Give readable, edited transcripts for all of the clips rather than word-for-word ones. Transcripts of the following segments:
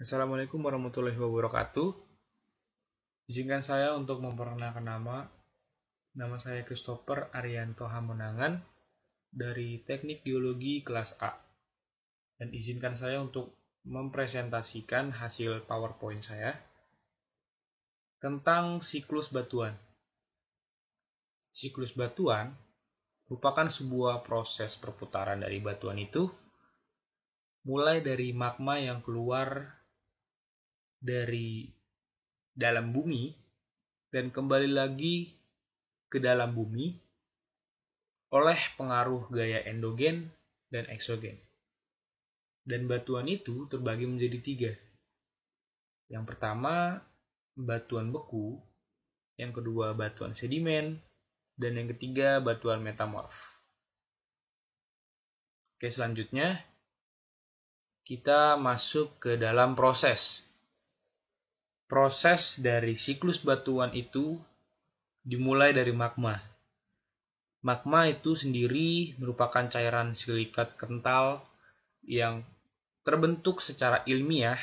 Assalamualaikum warahmatullahi wabarakatuh. Izinkan saya untuk memperkenalkan nama. Nama saya Christopher Arianto Hamonangan dari Teknik Geologi kelas A. Dan izinkan saya untuk mempresentasikan hasil PowerPoint saya tentang siklus batuan. Siklus batuan merupakan sebuah proses perputaran dari batuan itu, mulai dari magma yang keluar dari dalam bumi dan kembali lagi ke dalam bumi oleh pengaruh gaya endogen dan eksogen. Dan batuan itu terbagi menjadi 3. Yang pertama, batuan beku. Yang kedua, batuan sedimen. Dan yang ketiga, batuan metamorf. Oke, selanjutnya kita masuk ke dalam proses. Proses dari siklus batuan itu dimulai dari magma. Magma itu sendiri merupakan cairan silikat kental yang terbentuk secara ilmiah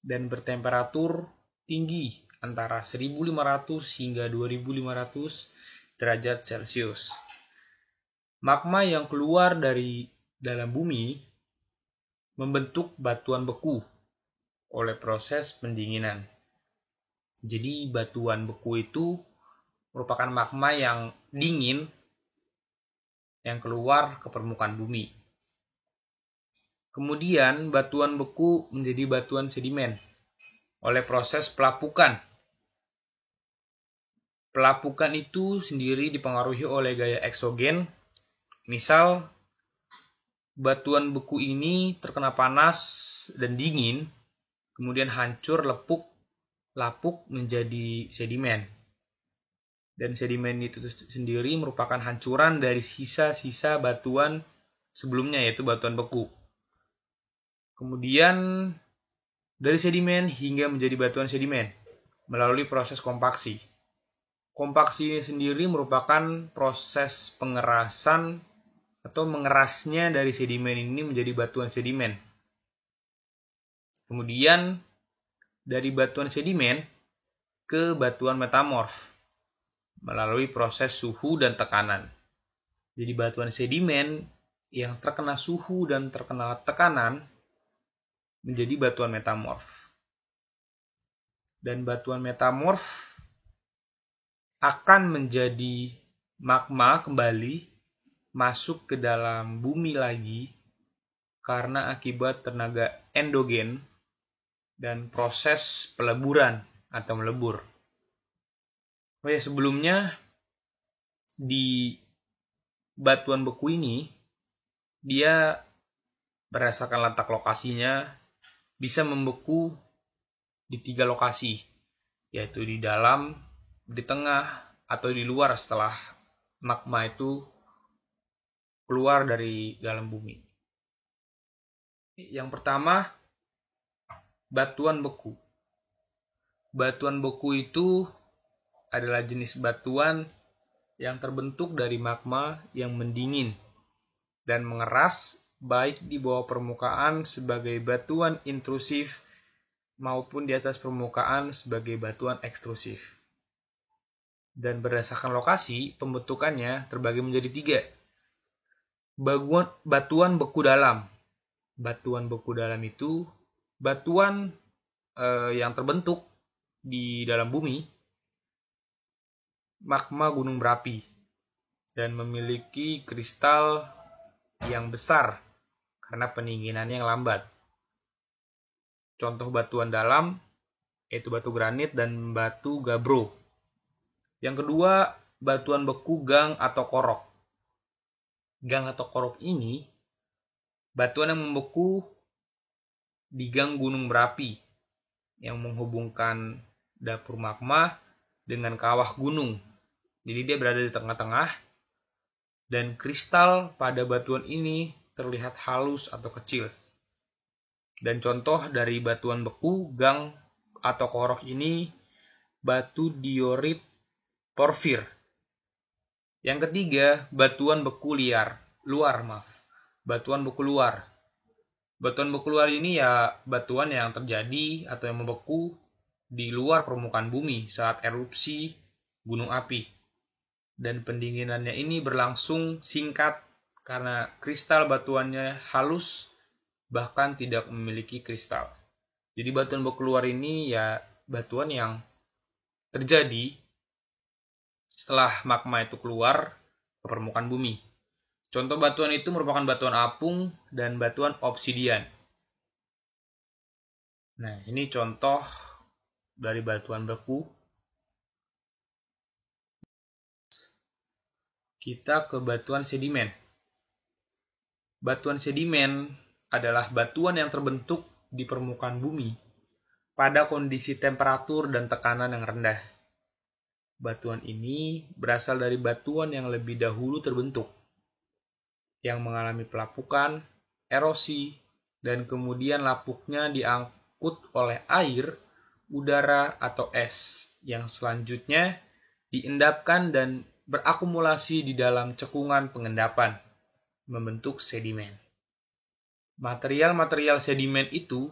dan bertemperatur tinggi antara 1500 hingga 2500 derajat Celcius. Magma yang keluar dari dalam bumi membentuk batuan beku oleh proses pendinginan. Jadi batuan beku itu merupakan magma yang dingin yang keluar ke permukaan bumi. Kemudian batuan beku menjadi batuan sedimen oleh proses pelapukan. Pelapukan itu sendiri dipengaruhi oleh gaya eksogen. Misal, batuan beku ini terkena panas dan dingin, kemudian hancur, lapuk menjadi sedimen. Dan sedimen itu sendiri merupakan hancuran dari sisa-sisa batuan sebelumnya, yaitu batuan beku. Kemudian dari sedimen hingga menjadi batuan sedimen melalui proses kompaksi. Kompaksi ini sendiri merupakan proses pengerasan atau mengerasnya dari sedimen ini menjadi batuan sedimen. Kemudian dari batuan sedimen ke batuan metamorf melalui proses suhu dan tekanan. Jadi batuan sedimen yang terkena suhu dan terkena tekanan menjadi batuan metamorf. Dan batuan metamorf akan menjadi magma kembali masuk ke dalam bumi lagi karena akibat tenaga endogen dan proses peleburan atau melebur. Sebelumnya di batuan beku ini dia berdasarkan letak lokasinya bisa membeku di 3 lokasi, yaitu di dalam, di tengah, atau di luar setelah magma itu keluar dari dalam bumi. Yang pertama, batuan beku. Batuan beku itu adalah jenis batuan yang terbentuk dari magma yang mendingin dan mengeras baik di bawah permukaan sebagai batuan intrusif maupun di atas permukaan sebagai batuan ekstrusif. Dan berdasarkan lokasi, pembentukannya terbagi menjadi 3. Batuan beku dalam. Batuan beku dalam itu batuan yang terbentuk di dalam bumi, magma gunung berapi, dan memiliki kristal yang besar karena pendinginannya yang lambat. Contoh batuan dalam yaitu batu granit dan batu gabbro. Yang kedua, batuan beku gang atau korok. Gang atau korok ini batuan yang membeku di gang gunung berapi yang menghubungkan dapur magma dengan kawah gunung. Jadi dia berada di tengah-tengah dan kristal pada batuan ini terlihat halus atau kecil. Dan contoh dari batuan beku gang atau korok ini batu diorit porfir. Yang ketiga, batuan beku luar. Batuan beku luar. Batuan beku luar ini ya batuan yang terjadi atau yang membeku di luar permukaan bumi saat erupsi gunung api. Dan pendinginannya ini berlangsung singkat karena kristal batuannya halus bahkan tidak memiliki kristal. Jadi batuan beku luar ini ya batuan yang terjadi setelah magma itu keluar ke permukaan bumi. Contoh batuan itu merupakan batuan apung dan batuan obsidian. Nah, ini contoh dari batuan beku. Kita ke batuan sedimen. Batuan sedimen adalah batuan yang terbentuk di permukaan bumi pada kondisi temperatur dan tekanan yang rendah. Batuan ini berasal dari batuan yang lebih dahulu terbentuk, yang mengalami pelapukan, erosi, dan kemudian lapuknya diangkut oleh air, udara, atau es, yang selanjutnya diendapkan dan berakumulasi di dalam cekungan pengendapan, membentuk sedimen. Material-material sedimen itu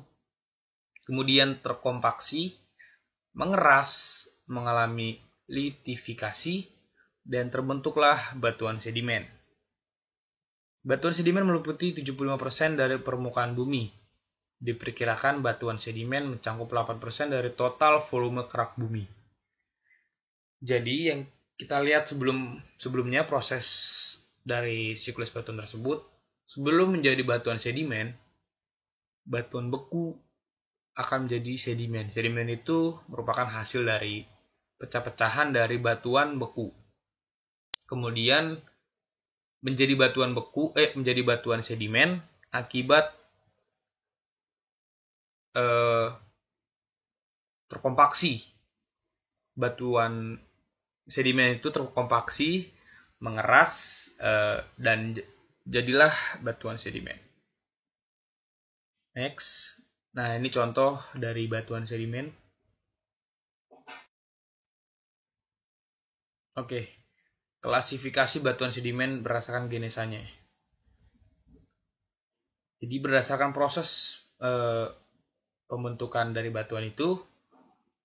kemudian terkompaksi, mengeras, mengalami litifikasi, dan terbentuklah batuan sedimen. Batuan sedimen meliputi 75% dari permukaan bumi. Diperkirakan batuan sedimen mencakup 8% dari total volume kerak bumi. Jadi yang kita lihat sebelumnya proses dari siklus batuan tersebut, sebelum menjadi batuan sedimen, batuan beku akan menjadi sedimen. Sedimen itu merupakan hasil dari pecah-pecahan dari batuan beku. Kemudian menjadi batuan sedimen akibat terkompaksi. Batuan sedimen itu terkompaksi, mengeras, dan jadilah batuan sedimen. Next. Nah, ini contoh dari batuan sedimen. Oke. Klasifikasi batuan sedimen berdasarkan genesanya. Jadi berdasarkan proses pembentukan dari batuan itu,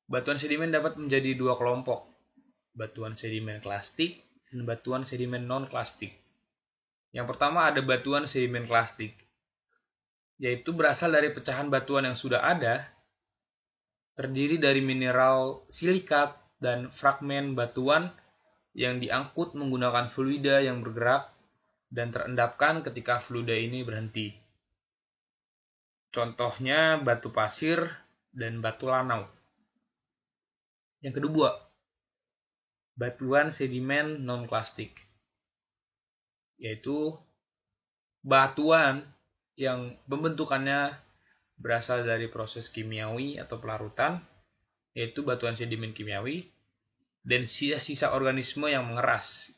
batuan sedimen dapat menjadi dua kelompok. Batuan sedimen klastik dan batuan sedimen non-klastik. Yang pertama ada batuan sedimen klastik, yaitu berasal dari pecahan batuan yang sudah ada, terdiri dari mineral silikat dan fragmen batuan yang diangkut menggunakan fluida yang bergerak dan terendapkan ketika fluida ini berhenti. Contohnya batu pasir dan batu lanau. Yang kedua, batuan sedimen non-klastik, yaitu batuan yang pembentukannya berasal dari proses kimiawi atau pelarutan, yaitu batuan sedimen kimiawi, dan sisa-sisa organisme yang mengeras,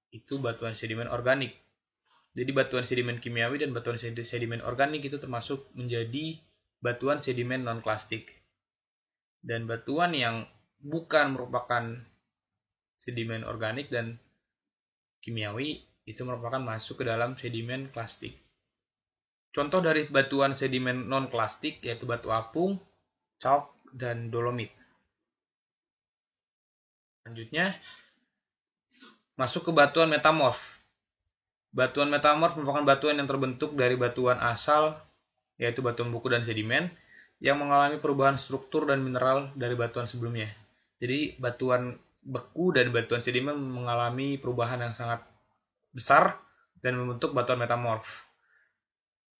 itu batuan sedimen organik. Jadi batuan sedimen kimiawi dan batuan sedimen organik itu termasuk menjadi batuan sedimen non-klastik. Dan batuan yang bukan merupakan sedimen organik dan kimiawi itu merupakan masuk ke dalam sedimen klastik. Contoh dari batuan sedimen non-klastik yaitu batu apung, chalk, dan dolomit. Selanjutnya, masuk ke batuan metamorf. Batuan metamorf merupakan batuan yang terbentuk dari batuan asal, yaitu batuan beku dan sedimen, yang mengalami perubahan struktur dan mineral dari batuan sebelumnya. Jadi, batuan beku dan batuan sedimen mengalami perubahan yang sangat besar dan membentuk batuan metamorf.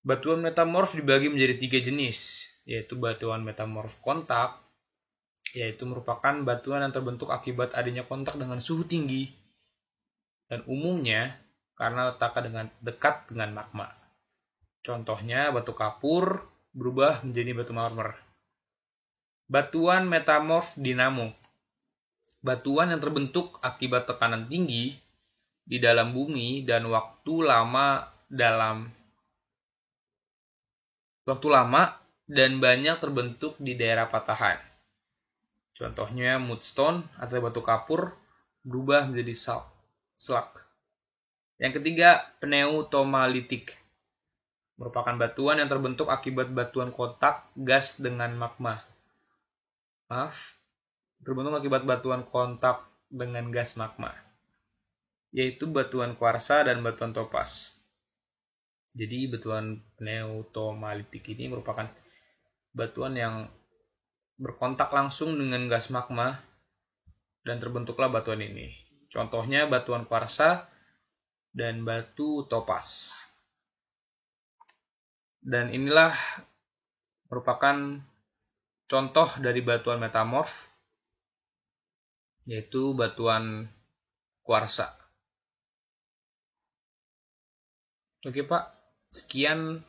Batuan metamorf dibagi menjadi 3 jenis, yaitu batuan metamorf kontak, yaitu merupakan batuan yang terbentuk akibat adanya kontak dengan suhu tinggi, dan umumnya karena letaknya dekat dengan magma. Contohnya batu kapur berubah menjadi batu marmer. Batuan metamorf dinamo, batuan yang terbentuk akibat tekanan tinggi di dalam bumi dan waktu lama dan banyak terbentuk di daerah patahan. Contohnya mudstone atau batu kapur berubah menjadi slag. Yang ketiga, pneutomalitik. merupakan batuan yang terbentuk akibat batuan kontak gas dengan magma. Terbentuk akibat batuan kontak dengan gas magma, yaitu batuan kuarsa dan batuan topas. Jadi batuan pneutomalitik ini merupakan batuan yang berkontak langsung dengan gas magma dan terbentuklah batuan ini. Contohnya batuan kuarsa dan batu topas. Dan inilah merupakan contoh dari batuan metamorf, yaitu batuan kuarsa. Oke Pak, sekian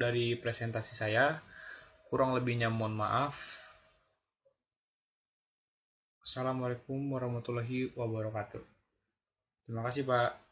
dari presentasi saya. Kurang lebihnya mohon maaf. Assalamualaikum warahmatullahi wabarakatuh. Terima kasih Pak.